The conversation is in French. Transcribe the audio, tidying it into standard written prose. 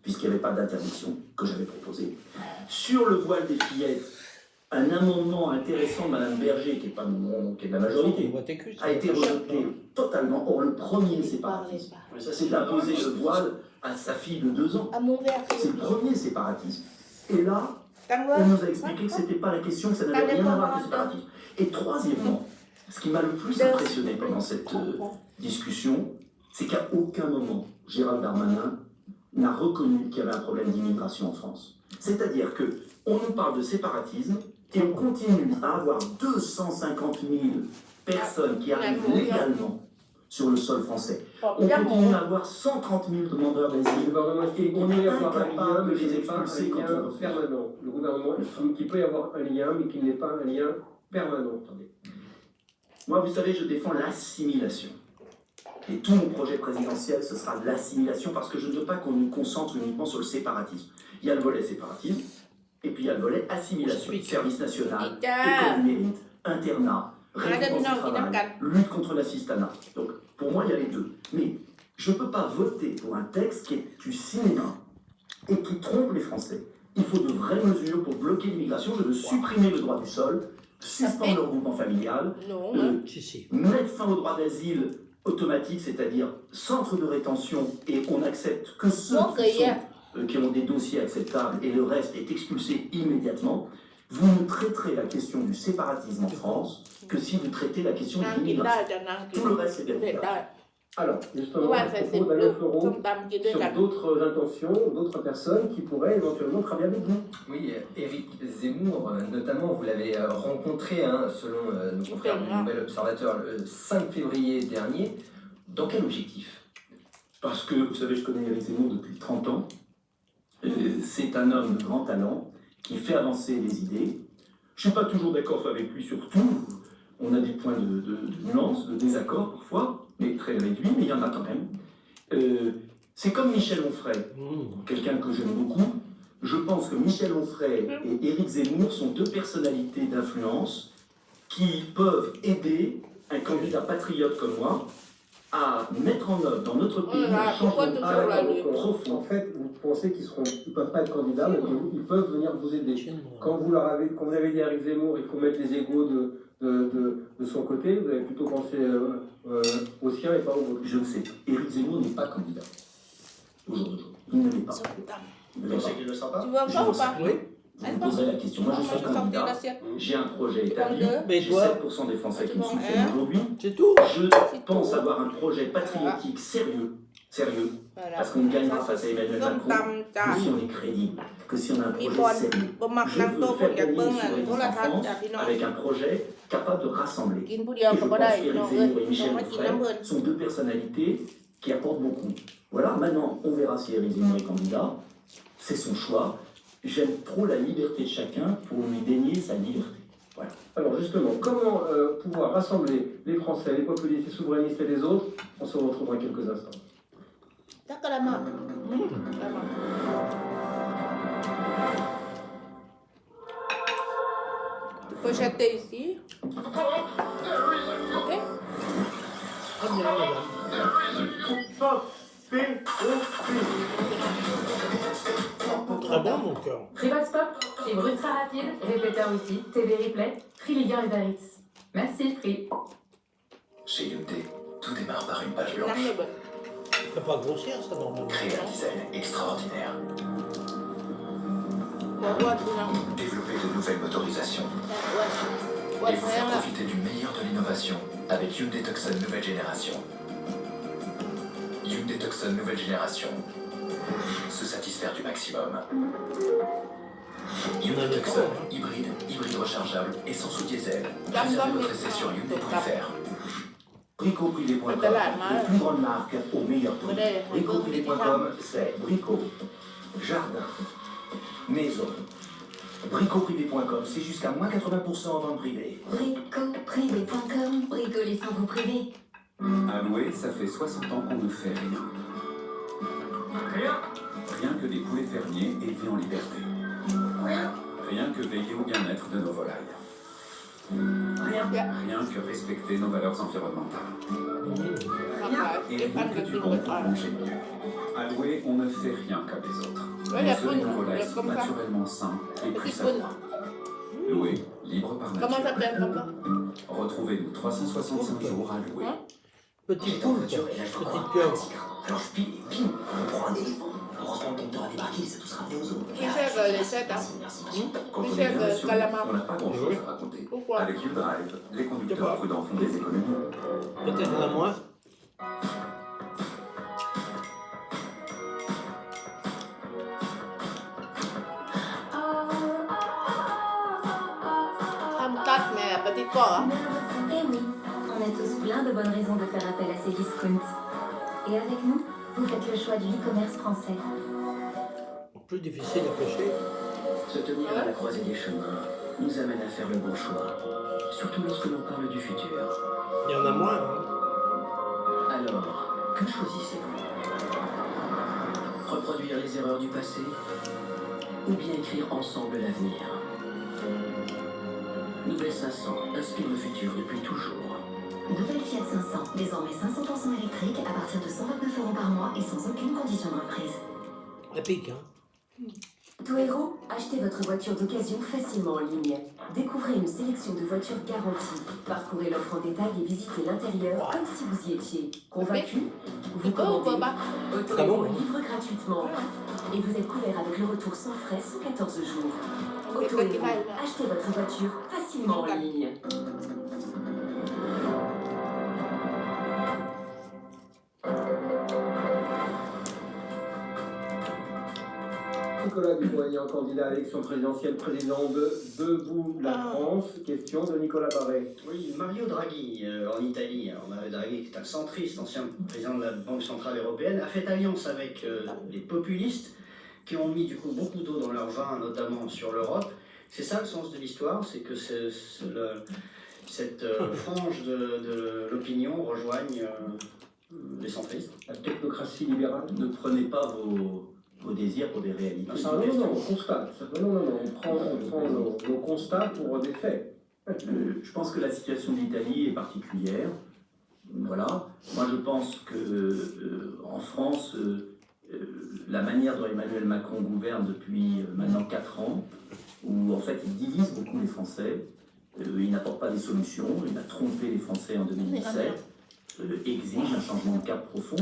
puisqu'il n'y avait pas d'interdiction que j'avais proposée. Sur le voile des fillettes, un amendement intéressant de Mme Berger, qui est de la majorité, a été rejeté totalement. Or, le premier séparatisme, c'est d'imposer le voile à sa fille de 2 ans. C'est le premier séparatisme. Et là, on nous a expliqué que ce n'était pas la question, que ça n'avait rien à voir avec le séparatisme. Et troisièmement, ce qui m'a le plus impressionné pendant cette discussion, c'est qu'à aucun moment, Gérald Darmanin n'a reconnu qu'il y avait un problème d'immigration en France. C'est-à-dire qu'on nous parle de séparatisme et on continue à avoir 250 000 personnes qui arrivent légalement sur le sol français. On continue à avoir 130 000 demandeurs d'asile et on est incapable de les expulser quand on refuse. Permanent. Le gouvernement estime qu'il peut y avoir un lien, mais qu'il n'est pas un lien permanent. Attendez. Moi, vous savez, je défends l'assimilation. Et tout mon projet présidentiel, ce sera l'assimilation, parce que je ne veux pas qu'on nous concentre uniquement sur le séparatisme. Il y a le volet séparatisme, et puis il y a le volet assimilation. Service national, école du mérite, internat, réponse du travail, lutte contre l'assistanat. Donc, pour moi, il y a les deux. Mais je ne peux pas voter pour un texte qui est du cinéma et qui trompe les Français. Il faut de vraies mesures pour bloquer l'immigration. Je veux supprimer le droit du sol, suspendre le regroupement familial, mettre fin au droit d'asile automatique, c'est-à-dire centre de rétention, et on accepte que ceux qui ont des dossiers acceptables et le reste est expulsé immédiatement. Vous ne traiterez la question du séparatisme en France que si vous traitez la question de l'immigration. Tout le reste, c'est bien. Alors, justement, à propos d'Alain Fleureau, sur d'autres intentions, d'autres personnes qui pourraient éventuellement travailler avec vous. Oui, Éric Zemmour, notamment, vous l'avez rencontré, selon nos confrères du Nouvel Observateur, le 5 février dernier. Dans quel objectif? Parce que, vous savez, je connais Éric Zemmour depuis 30 ans. C'est un homme de grand talent qui fait avancer les idées. Je ne suis pas toujours d'accord avec lui sur tout. On a des points de nuance, de désaccord parfois, mais très réduits, mais il y en a quand même. C'est comme Michel Onfray, quelqu'un que j'aime beaucoup. Je pense que Michel Onfray et Éric Zemmour sont deux personnalités d'influence qui peuvent aider un candidat patriote comme moi à mettre en œuvre dans notre pays un changement profond. En fait, vous pensez qu'ils ne peuvent pas être candidats, mais qu'ils peuvent venir vous aider. Quand vous avez dit à Éric Zemmour, il faut mettre les égos de son côté, vous avez plutôt pensé au sien et pas au vôtre. Je ne sais pas. Éric Zemmour n'est pas candidat. Aujourd'hui. Il ne l'est pas. Vous pensez qu'il ne le sera pas? Tu vois pas ou pas? Oui. Je vous poserai la question. Moi, je suis candidat. J'ai un projet établi. J'ai 7% des Français qui me soutiennent aujourd'hui. C'est tout. Je pense avoir un projet patriotique sérieux. Parce qu'on ne gagnera face à Emmanuel Macron que si on est crédible, que si on a un projet sérieux. Je veux faire gagner une souveraineté en France avec un projet capable de rassembler. Et je pense qu'Éric Zemmour et Michel Onfray sont deux personnalités qui apportent beaucoup. Voilà, maintenant, on verra si Éric Zemmour est candidat. C'est son choix. J'aime trop la liberté de chacun pour lui dénier sa liberté. Voilà. Alors justement, comment pouvoir rassembler les Français, les populistes, les souverainistes et les autres? On se retrouve dans quelques instants. Faut jeter ici. Ok. Très bon, mon cœur. Freebox Pop, fibre ultra rapide, répéteur aussi, TV replay, Free Ligue 1 et Biarritz. Merci Free. Chez Hyundai, tout démarre par une page blanche. C'est pas grossière, ça, normalement. Créer un design extraordinaire. Développer de nouvelles motorisations. Et vous faire profiter du meilleur de l'innovation avec Hyundai Tucson nouvelle génération. Hyundai Tucson nouvelle génération. Se satisfaire du maximum. Hyundai Tucson, hybride rechargeable, essence ou diesel. Réservez votre essai sur Hyundai.fr. Bricoprivé.com, les plus grandes marques au meilleur prix. Bricoprivé.com, c'est brico, jardin, maison. Bricoprivé.com, c'est jusqu'à moins 80% en vente privée. Bricoprivé.com, bricoler sans vous priver. À louer, ça fait 60 ans qu'on ne fait rien. Rien que des poulets fermiers élevés en liberté. Rien que veiller au bien-être de nos volailles. Rien que respecter nos valeurs environnementales. Et rien que du bon pour manger mieux. À Loué, on ne fait rien comme les autres. la Nos œufs et poune, nos volailles là, sont comme ça. naturellement sains et plus Petite poune. savoureux. Loué, libre par Comment ça nature. s'appelle comme ça? Retrouvez-nous 365 jours à Loué. Petite poule, quoi. Petite pieuvre. Alors je pile et bim, on prend un éléphant. Heureusement le docteur a débarqué, c'est tout ramené aux eaux. Plus cher les têtes, hein. Quand Plus on est cher bien que assuré, calamar. on n'a pas grand-chose à raconter. Pourquoi? Avec U-Drive, les conducteurs prudents font des économies. Peut-être en a moins. Hamkat, mais à petit corps, hein. Eh oui, on a tous plein de bonnes raisons de faire appel à ces discounts. Et avec nous, vous faites le choix du e-commerce français. Plus difficile à pêcher. Se tenir à la croisée des chemins nous amène à faire le bon choix, surtout lorsque l'on parle du futur. Il y en a moins. Hein. Alors, que choisissez-vous? Reproduire les erreurs du passé ou bien écrire ensemble l'avenir? Nouvelle 500 inspire le futur depuis toujours. Nouvelle Fiat 500, désormais 500% électrique à partir de 129 € par mois et sans aucune condition de reprise. Elle pique, hein. Tohero, achetez votre voiture d'occasion facilement en ligne. Découvrez une sélection de voitures garanties. Parcourez l'offre en détail et visitez l'intérieur comme si vous y étiez. Convaincu? Vous commandez. Tohero livre gratuitement. Et vous êtes couvert avec le retour sans frais sous 14 jours. Tohero, achetez votre voiture facilement en ligne. Nicolas Dupont-Aignan, candidat à l'élection présidentielle, président de Debout la France. Question de Nicolas Barré. Oui, Mario Draghi, en Italie. Alors, Mario Draghi, qui est un centriste, ancien président de la Banque Centrale Européenne, a fait alliance avec les populistes qui ont mis du coup beaucoup d'eau dans leur vin, notamment sur l'Europe. C'est ça le sens de l'histoire, c'est que cette frange de l'opinion rejoigne les centristes. La technocratie libérale. Ne prenez pas vos désirs pour des réalités. Non, on constate. On prend nos constats pour des faits. Je pense que la situation de l'Italie est particulière. Voilà. Moi, je pense que en France, la manière dont Emmanuel Macron gouverne depuis maintenant 4 ans, où en fait il divise beaucoup les Français, il n'apporte pas des solutions, il a trompé les Français en 2017, exige un changement de cap profond.